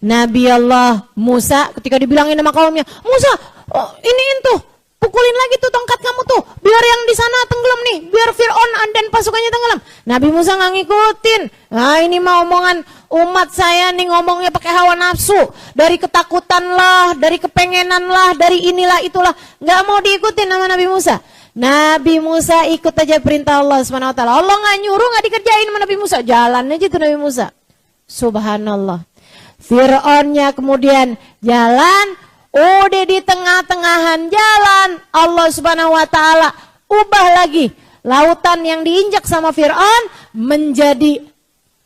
Nabi Allah Musa ketika dibilangin sama kaumnya, Musa, iniin tuh, pukulin lagi tuh tongkat kamu tuh, biar yang di sana tenggelam nih, biar Fir'aun dan pasukannya tenggelam. Nabi Musa nggak ngikutin. Nah ini mah omongan umat saya nih, ngomongnya pakai hawa nafsu, dari ketakutan lah, dari kepengenan lah, dari inilah itulah, nggak mau diikutin sama Nabi Musa. Nabi Musa ikut aja perintah Allah SWT. Allah nggak nyuruh, nggak dikerjain sama Nabi Musa, jalan aja tuh Nabi Musa. Subhanallah. Fir'aunnya kemudian jalan. Udah di tengah-tengahan jalan, Allah Subhanahu wa taala ubah lagi lautan yang diinjak sama Fir'aun menjadi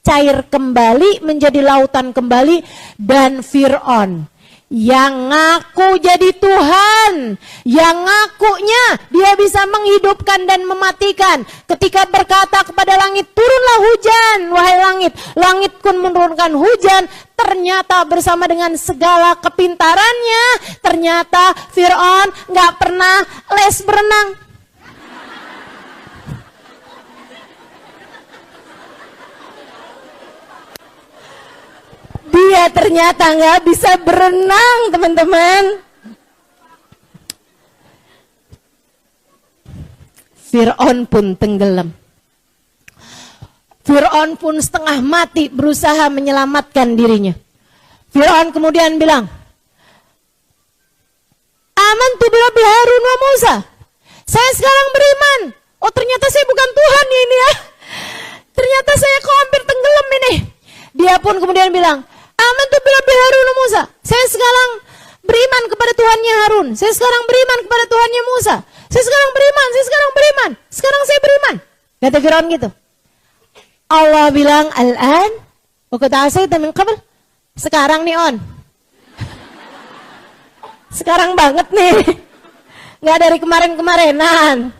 cair kembali, menjadi lautan kembali, dan Fir'aun yang ngaku jadi Tuhan, yang ngakunya dia bisa menghidupkan dan mematikan, ketika berkata kepada langit, turunlah hujan, wahai langit, langit pun menurunkan hujan. Ternyata bersama dengan segala kepintarannya, ternyata Fir'aun gak pernah les berenang. Dia ternyata nggak bisa berenang, teman-teman. Fir'aun pun tenggelam. Fir'aun pun setengah mati berusaha menyelamatkan dirinya. Fir'aun kemudian bilang, Amantu birabbil Harun wa Musa. Saya sekarang beriman. Oh ternyata saya bukan Tuhan ini ya. Ternyata saya kok hampir tenggelam ini. Dia pun kemudian bilang, Amantu birabbil Harun wa Musa. Saya sekarang beriman kepada Tuhannya Harun. Saya sekarang beriman kepada Tuhannya Musa. Saya sekarang beriman, saya sekarang beriman. Sekarang saya beriman. Kata Fir'aun gitu. Allah bilang, Al-an, ukuta'asaita min qabl. Sekarang nih on. Sekarang banget nih. Nggak dari kemarin-kemarinan.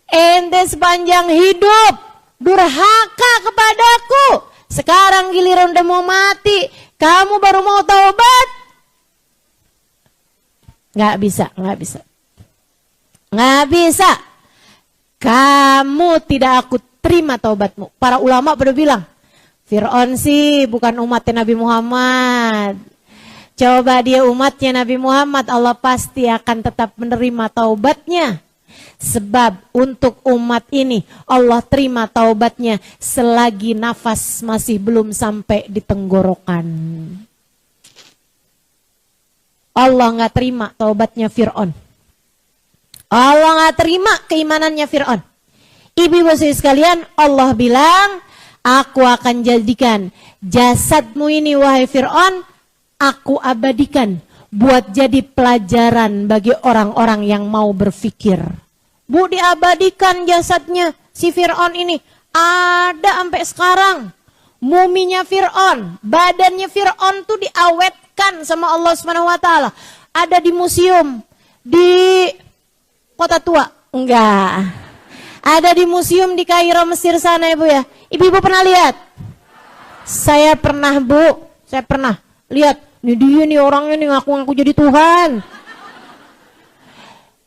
Ente sepanjang hidup durhaka kepadaku. Sekarang giliran udah mau mati, kamu baru mau taubat? Nggak bisa, nggak bisa. Nggak bisa. Kamu tidak aku terima taubatmu. Para ulama pada bilang, Fir'aun sih bukan umatnya Nabi Muhammad. Coba dia umatnya Nabi Muhammad, Allah pasti akan tetap menerima taubatnya. Sebab untuk umat ini Allah terima taubatnya selagi nafas masih belum sampai di tenggorokan. Allah nggak terima taubatnya Fir'aun. Allah nggak terima keimanannya Fir'aun. Ibu-ibu sekalian, Allah bilang, aku akan jadikan jasadmu ini wahai Fir'aun, aku abadikan buat jadi pelajaran bagi orang-orang yang mau berpikir. Bu, diabadikan jasadnya si Fir'aun ini. Ada sampai sekarang. Muminya Fir'aun, badannya Fir'aun tuh diawetkan sama Allah SWT. Ada di museum di Kota Tua. Enggak. Ada di museum di Kairo, Mesir sana Ibu ya. Ibu-ibu pernah lihat? Saya pernah Bu. Saya pernah lihat. Ini dia nih orangnya nih ngaku-ngaku jadi Tuhan.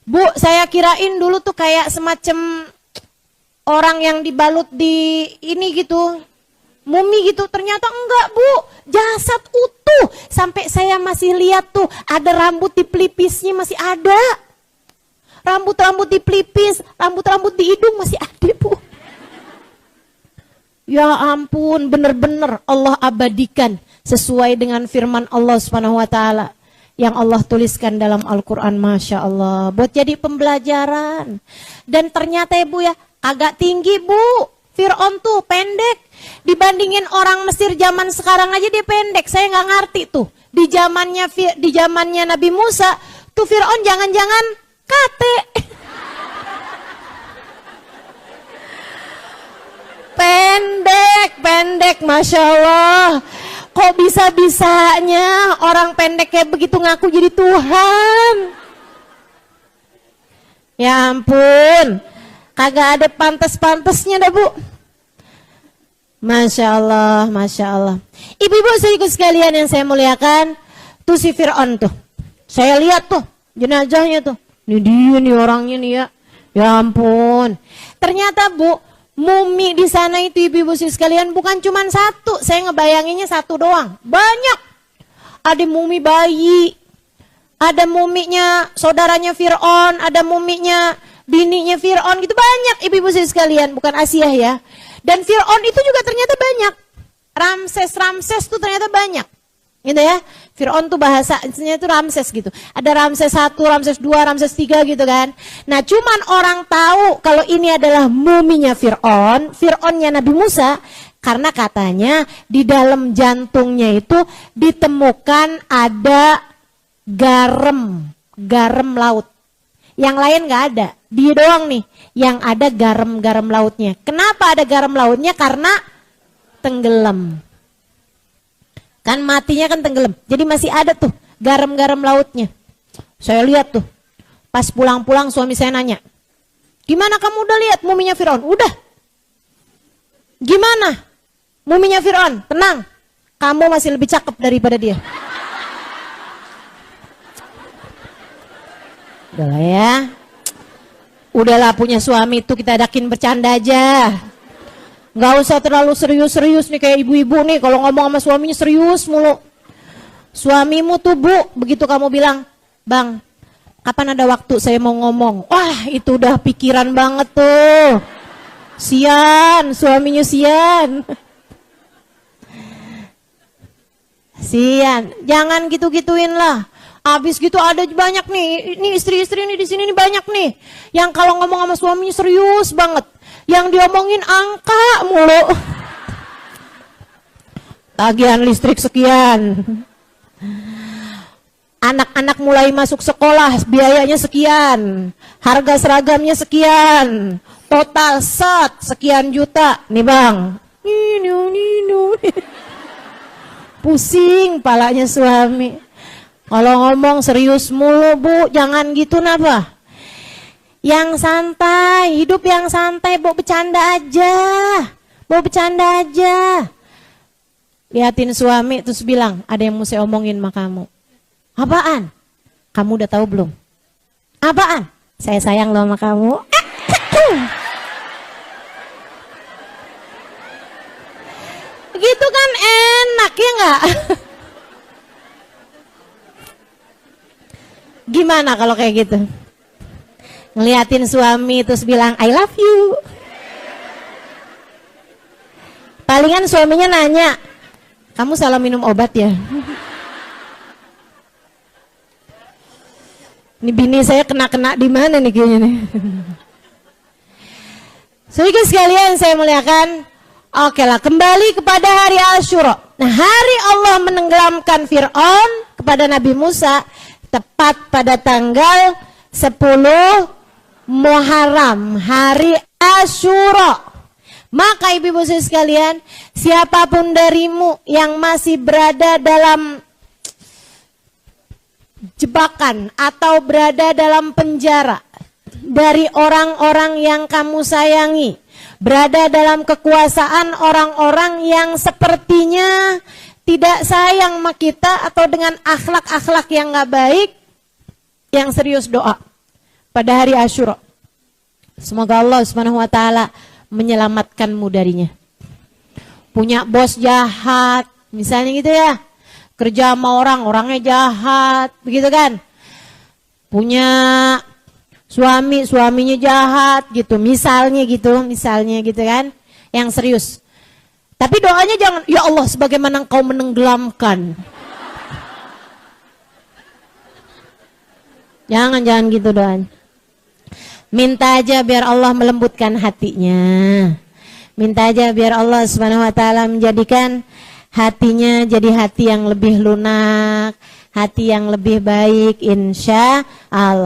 Bu, saya kirain dulu tuh kayak semacam orang yang dibalut di ini gitu, mumi gitu. Ternyata enggak Bu, jasad utuh. Sampai saya masih lihat tuh ada rambut di pelipisnya masih ada. Rambut-rambut di pelipis, rambut-rambut di hidung masih ada Bu. Ya ampun, bener-bener Allah abadikan sesuai dengan firman Allah SWT. Yang Allah tuliskan dalam Al-Quran, Masya Allah, buat jadi pembelajaran. Dan ternyata Ibu ya, agak tinggi Bu. Fir'aun tuh pendek. Dibandingin orang Mesir zaman sekarang aja dia pendek. Saya nggak ngerti tuh. Di zamannya Nabi Musa, tuh Fir'aun jangan-jangan kate. Pendek, Masya Allah. Kok bisa-bisanya orang pendek kayak begitu ngaku jadi Tuhan? Ya ampun, kagak ada pantas-pantasnya dah Bu. Masya Allah, Masya Allah. Ibu-ibu saudaraku sekalian yang saya muliakan, tuh si Fir'aun tuh. Saya lihat tuh jenazahnya tuh. Ini dia nih orangnya nih ya. Ya ampun. Ternyata Bu, mumi di sana itu ibu-ibu sekalian bukan cuma satu. Saya ngebayanginnya satu doang. Banyak. ada mumi bayi, ada muminya saudaranya Fir'aun, ada muminya bininya Fir'aun, gitu banyak ibu-ibu sekalian, bukan Asia ya. Dan Fir'aun itu juga ternyata banyak. Ramses tuh ternyata banyak. Gitu ya. Fir'aun tuh bahasanya itu Ramses gitu. Ada Ramses 1, Ramses 2, Ramses 3 gitu kan. Nah, cuman orang tahu kalau ini adalah muminya Fir'aun, Fir'aunnya Nabi Musa, karena katanya di dalam jantungnya itu ditemukan ada garam laut. Yang lain nggak ada. Dia doang nih yang ada garam lautnya. Kenapa ada garam lautnya? Karena tenggelam. Kan matinya kan tenggelam. Jadi masih ada tuh garam lautnya. Saya lihat tuh. Pas pulang-pulang suami saya nanya, "Gimana kamu udah lihat muminya Fir'aun?" "Udah." "Gimana muminya Fir'aun?" "Tenang, kamu masih lebih cakep daripada dia." Udahlah ya. Udahlah, punya suami itu kita adakin bercanda aja. Nggak usah terlalu serius-serius nih kayak ibu-ibu nih. Kalau ngomong sama suaminya serius mulu. Suamimu tuh Bu, begitu kamu bilang, "Bang, kapan ada waktu saya mau ngomong?" Wah, itu udah pikiran banget tuh. Sian, suaminya sian. Sian, jangan gitu-gituin lah. Abis gitu ada banyak nih, ini istri-istri nih di sini nih banyak nih, yang kalau ngomong sama suaminya serius banget, yang diomongin angka mulu. Tagihan listrik sekian, anak-anak mulai masuk sekolah biayanya sekian, harga seragamnya sekian, total sekian juta nih bang. Pusing palanya suami. Kalau ngomong serius mulu Bu, jangan gitu napa. Yang santai, hidup yang santai, bawa bercanda aja. Bawa bercanda aja. Liatin suami terus bilang, "Ada yang mau saya omongin sama kamu." "Apaan?" "Kamu udah tahu belum?" "Apaan?" "Saya sayang loh sama kamu." Gitu kan enak ya enggak? Gimana kalau kayak gitu? Ngeliatin suami terus bilang I love you. Palingan suaminya nanya, "Kamu salah minum obat ya?" Ini bini saya kena di mana nih kayaknya nih. Saudara sekalian saya muliakan. Oke lah, kembali kepada hari Asyura. Nah, hari Allah menenggelamkan Fir'aun kepada Nabi Musa tepat pada tanggal 10 Muharram, hari Asyura. Maka ibu-ibu sekalian, siapapun darimu yang masih berada dalam jebakan atau berada dalam penjara dari orang-orang yang kamu sayangi, berada dalam kekuasaan orang-orang yang sepertinya tidak sayang sama kita atau dengan akhlak-akhlak yang gak baik, yang serius doa pada hari Asyura. Semoga Allah Subhanahu wa taala menyelamatkanmu darinya. Punya bos jahat, misalnya gitu ya. Kerja sama orangnya jahat, begitu kan? Punya suaminya jahat gitu, misalnya gitu kan? Yang serius. Tapi doanya jangan, "Ya Allah, sebagaimana Engkau menenggelamkan." Jangan gitu doanya. Minta aja biar Allah melembutkan hatinya. Minta aja biar Allah Subhanahu wa taala menjadikan hatinya jadi hati yang lebih lunak, hati yang lebih baik, insya Allah.